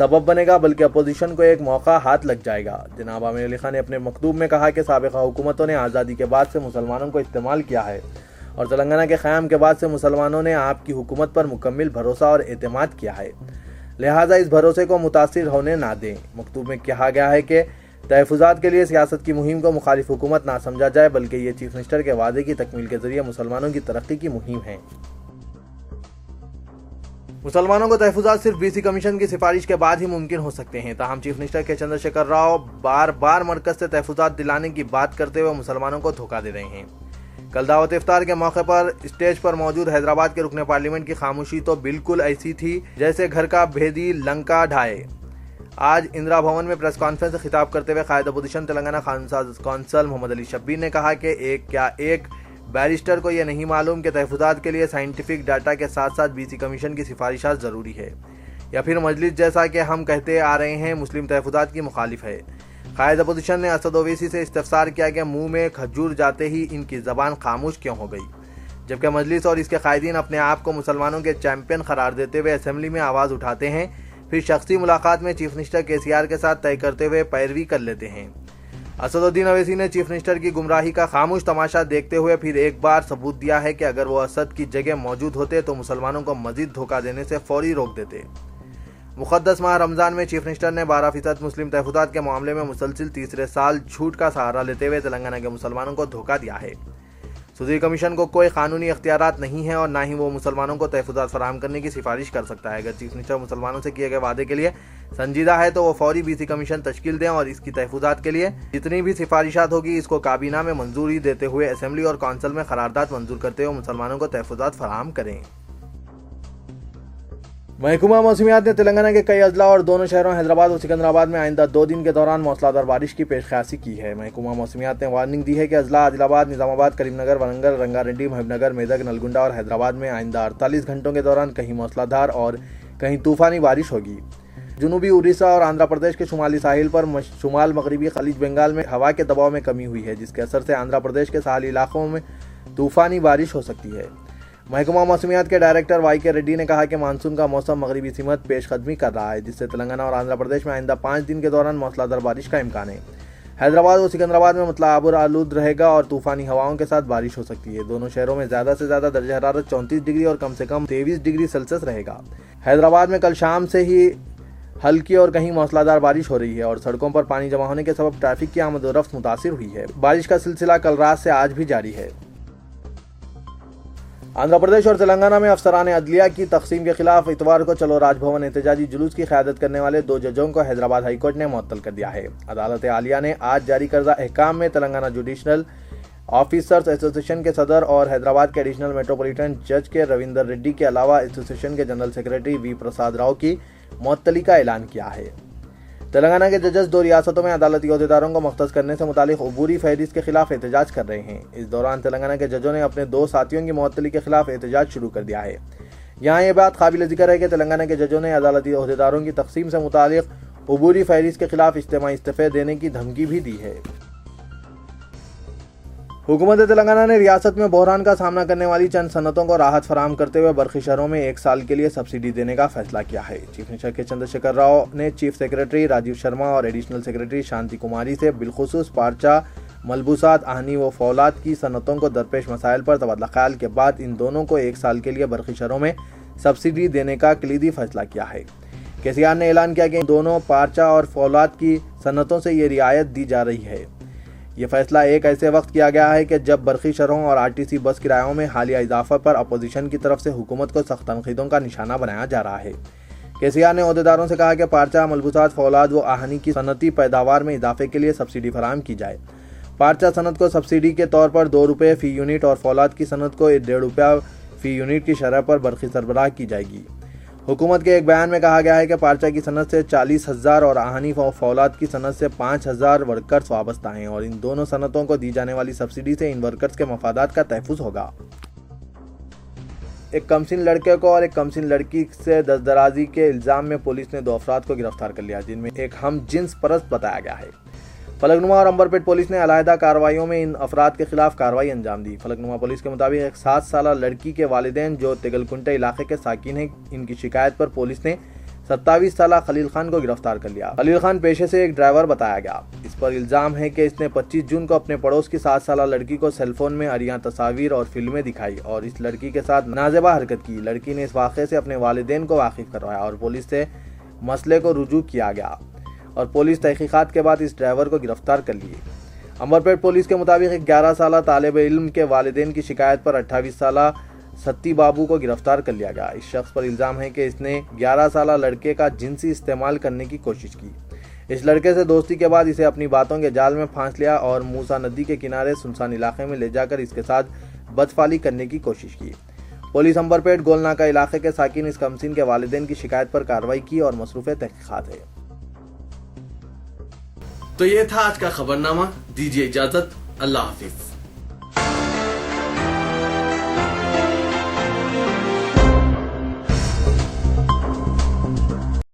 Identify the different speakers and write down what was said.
Speaker 1: سبب بنے گا بلکہ اپوزیشن کو ایک موقع ہاتھ لگ جائے گا۔ جناب عامر علی خان نے اپنے مکتوب میں کہا کہ سابقہ حکومتوں نے آزادی کے بعد سے مسلمانوں کو استعمال کیا ہے اور تلنگانہ کے قیام کے بعد سے مسلمانوں نے آپ کی حکومت پر مکمل بھروسہ اور اعتماد کیا ہے، لہٰذا اس بھروسے کو متاثر ہونے نہ دیں۔ مکتوب میں کہا گیا ہے کہ تحفظات کے لیے سیاست کی مہم کو مخالف حکومت نہ سمجھا جائے بلکہ یہ چیف منسٹر کے وعدے کی تکمیل کے ذریعے مسلمانوں کی ترقی کی مہم ہے۔ مسلمانوں کو تحفظات صرف بی سی کمیشن کی سفارش کے بعد ہی ممکن ہو سکتے ہیں، تاہم چیف منسٹر کے چندر شیکھر راؤ بار بار مرکز سے تحفظات دلانے کی بات کرتے ہوئے مسلمانوں کو دھوکہ دے رہے ہیں۔ کل دعوت افطار کے موقع پر اسٹیج پر موجود حیدرآباد کے رکن پارلیمنٹ کی خاموشی تو بالکل ایسی تھی جیسے گھر کا بھیدی لنکا ڈھائے۔ آج اندرا بھون میں پریس کانفرنس سے خطاب کرتے ہوئے قائد اپوزیشن تلنگانہ کونسل محمد علی شبیر نے کہا کہ ایک بیرسٹر کو یہ نہیں معلوم کہ تحفظات کے لیے سائنٹیفک ڈاٹا کے ساتھ ساتھ بی سی کمیشن کی سفارشات ضروری ہے، یا پھر مجلس جیسا کہ ہم کہتے آ رہے ہیں مسلم تحفظات کی مخالف ہے۔ قائد اپوزیشن نے اسد اویسی سے استفسار کیا کہ منہ میں کھجور جاتے ہی ان کی زبان خاموش کیوں ہو گئی، جبکہ مجلس اور اس کے قائدین اپنے آپ کو مسلمانوں کے چیمپئن قرار دیتے ہوئے اسمبلی میں آواز اٹھاتے ہیں، پھر شخصی ملاقات میں چیف منسٹر KCR کے ساتھ طے کرتے ہوئے پیروی کر لیتے ہیں۔ اسد الدین اویسی نے چیف منسٹر کی گمراہی کا خاموش تماشا دیکھتے ہوئے پھر ایک بار ثبوت دیا ہے کہ اگر وہ اسد کی جگہ موجود ہوتے تو مسلمانوں کو مزید دھوکہ دینے سے فوری روک دیتے۔ مقدس ماہ رمضان میں چیف منسٹر نے 12% مسلم تحفظات کے معاملے میں مسلسل تیسرے سال جھوٹ کا سہارا لیتے ہوئے تلنگانہ کے مسلمانوں کو دھوکہ دیا ہے۔ صدر کمیشن کو کوئی قانونی اختیارات نہیں ہیں اور نہ ہی وہ مسلمانوں کو تحفظات فراہم کرنے کی سفارش کر سکتا ہے۔ اگر چیف منسٹر مسلمانوں سے کیے گئے وعدے کے لیے سنجیدہ ہے تو وہ فوری بی سی کمیشن تشکیل دیں اور اس کی تحفظات کے لیے جتنی بھی سفارشات ہوگی اس کو کابینہ میں منظوری دیتے ہوئے اسمبلی اور کونسل میں قرارداد منظور کرتے ہوئے مسلمانوں کو تحفظات فراہم کریں۔ محکمہ موسمیات نے تلنگانہ کے کئی اضلاع اور دونوں شہروں حیدرآباد اور سکندرآباد میں آئندہ 2 دن کے دوران موسلادھار بارش کی پیش خیاسی کی ہے۔ محکمہ موسمیات نے وارننگ دی ہے کہ اضلاع عادل آباد، نظام آباد، کریم نگر، ورنگل، رنگا ریڈی، محبوب نگر، میدک، نلگنڈا اور حیدرآباد میں آئندہ 48 گھنٹوں کے دوران کہیں موسلادھار اور کہیں طوفانی بارش ہوگی۔ جنوبی اڑیسہ اور آندھرا پردیش کے شمالی ساحل پر شمال مغربی خلیج بنگال میں ہوا کے دباؤ میں کمی ہوئی ہے، جس کے اثر سے آندھرا پردیش کے ساحلی علاقوں میں طوفانی بارش ہو سکتی ہے۔ محکمہ موسمیات کے ڈائریکٹر YK ریڈی نے کہا کہ مانسون کا موسم مغربی سمت پیش قدمی کر رہا ہے، جس سے تلنگانہ اور آندھرا پردیش میں آئندہ 5 دن کے دوران موسلادھار بارش کا امکان ہے۔ حیدرآباد اور سکندرآباد میں مطلع آبر آلود رہے گا اور طوفانی ہواؤں کے ساتھ بارش ہو سکتی ہے۔ دونوں شہروں میں زیادہ سے زیادہ درجہ حرارت 34 ڈگری اور کم سے کم 23 ڈگری سیلسیس رہے گا۔ حیدرآباد میں کل شام سے ہی ہلکی اور کہیں موسلادھار بارش ہو رہی ہے اور سڑکوں پر پانی جمع ہونے کے سبب ٹریفک کی آمد و رفت متاثر ہوئی ہے۔ بارش کا سلسلہ کل رات سے آج بھی جاری ہے۔ آندھرا پردیش اور تلنگانہ میں افسران عدلیہ کی تقسیم کے خلاف اتوار کو چلو راج بھون احتجاجی جلوس کی قیادت کرنے والے 2 ججوں کو حیدرآباد ہائی کورٹ نے معطل کر دیا ہے۔ عدالت عالیہ نے آج جاری کردہ احکام میں تلنگانہ جوڈیشنل آفیسرز ایسوسی ایشن کے صدر اور حیدرآباد کے ایڈیشنل میٹروپولیٹن جج کے رویندر ریڈی کے علاوہ ایسوسی ایشن کے جنرل سیکرٹری وی پرساد راؤ کی معطلی کا اعلان کیا ہے۔ تلنگانہ کے ججز 2 ریاستوں میں عدالتی عہدیداروں کو مختص کرنے سے متعلق عبوری فہرست کے خلاف احتجاج کر رہے ہیں۔ اس دوران تلنگانہ کے ججوں نے اپنے 2 ساتھیوں کی معطلی کے خلاف احتجاج شروع کر دیا ہے۔ یہاں یہ بات قابل ذکر ہے کہ تلنگانہ کے ججوں نے عدالتی عہدیداروں کی تقسیم سے متعلق عبوری فہرست کے خلاف اجتماعی استعفے دینے کی دھمکی بھی دی ہے۔ حکومت تلنگانہ نے ریاست میں بحران کا سامنا کرنے والی چند صنعتوں کو راحت فراہم کرتے ہوئے برقی شہروں میں 1 سال کے لیے سبسڈی دینے کا فیصلہ کیا ہے۔ چیف منسٹر کے چندر شیکھر راؤ نے چیف سیکرٹری راجیو شرما اور ایڈیشنل سیکرٹری شانتی کماری سے بالخصوص پارچہ، ملبوسات، آہنی و فولاد کی صنعتوں کو درپیش مسائل پر تبادلہ خیال کے بعد ان دونوں کو 1 سال کے لیے برقی شہروں میں سبسڈی دینے کا کلیدی فیصلہ کیا ہے۔ KCR نے اعلان کیا کہ ان دونوں پارچہ اور فولاد کی صنعتوں سے یہ رعایت دی جا رہی ہے۔ یہ فیصلہ ایک ایسے وقت کیا گیا ہے کہ جب برقی شرحوں اور RTC بس کرایوں میں حالیہ اضافہ پر اپوزیشن کی طرف سے حکومت کو سخت تنقیدوں کا نشانہ بنایا جا رہا ہے۔ KCR نے عہدیداروں سے کہا کہ پارچہ، ملبوسات، فولاد و آہنی کی صنعتی پیداوار میں اضافے کے لیے سبسڈی فراہم کی جائے۔ پارچہ صنعت کو سبسڈی کے طور پر 2 روپے فی یونٹ اور فولاد کی صنعت کو 1.5 روپیہ فی یونٹ کی شرح پر برقی سربراہ کی جائے گی۔ حکومت کے ایک بیان میں کہا گیا ہے کہ پارچہ کی صنعت سے 40,000 اور آہنی و فولاد کی صنعت سے 5,000 ورکرز وابستہ ہیں اور ان دونوں صنعتوں کو دی جانے والی سبسڈی سے ان ورکرز کے مفادات کا تحفظ ہوگا۔ ایک کمسن لڑکے کو اور ایک کمسن لڑکی سے دست درازی کے الزام میں پولیس نے 2 افراد کو گرفتار کر لیا، جن میں ایک ہم جنس پرست بتایا گیا ہے۔ فلکنما اور امبرپیٹ پولیس نے علیحدہ کارروائیوں میں ان افراد کے خلاف کارروائی انجام دی۔ فلکنما پولیس کے مطابق ایک 7 سالہ لڑکی کے والدین جو تگل کنٹے علاقے کے ساکن ہیں، ان کی شکایت پر پولیس نے 27 سالہ خلیل خان کو گرفتار کر لیا۔ خلیل خان پیشے سے ایک ڈرائیور بتایا گیا۔ اس پر الزام ہے کہ اس نے 25 جون کو اپنے پڑوس کی 7 سالہ لڑکی کو سیل فون میں عریاں تصاویر اور فلمیں دکھائی اور اس لڑکی کے ساتھ نازیبا حرکت کی۔ لڑکی نے اس واقعے سے اپنے والدین کو واقف کروایا اور پولیس سے مسئلے کو رجوع کیا گیا اور پولیس تحقیقات کے بعد اس ڈرائیور کو گرفتار کر لی۔ امبرپیٹ پولیس کے مطابق ایک 11 سالہ طالب علم کے والدین کی شکایت پر 28 سالہ ستی بابو کو گرفتار کر لیا گیا۔ اس شخص پر الزام ہے کہ اس نے 11 سالہ لڑکے کا جنسی استعمال کرنے کی کوشش کی۔ اس لڑکے سے دوستی کے بعد اسے اپنی باتوں کے جال میں پھانس لیا اور موسیٰ ندی کے کنارے سنسان علاقے میں لے جا کر اس کے ساتھ بدفعلی کرنے کی کوشش کی۔ پولیس امبرپیٹ گول ناکہ علاقے کے ساکن اس کمسین کے والدین کی شکایت پر کارروائی کی اور مصروف تحقیقات ہے۔
Speaker 2: تو یہ تھا آج کا خبرنامہ۔ دیجیے اجازت، اللہ حافظ۔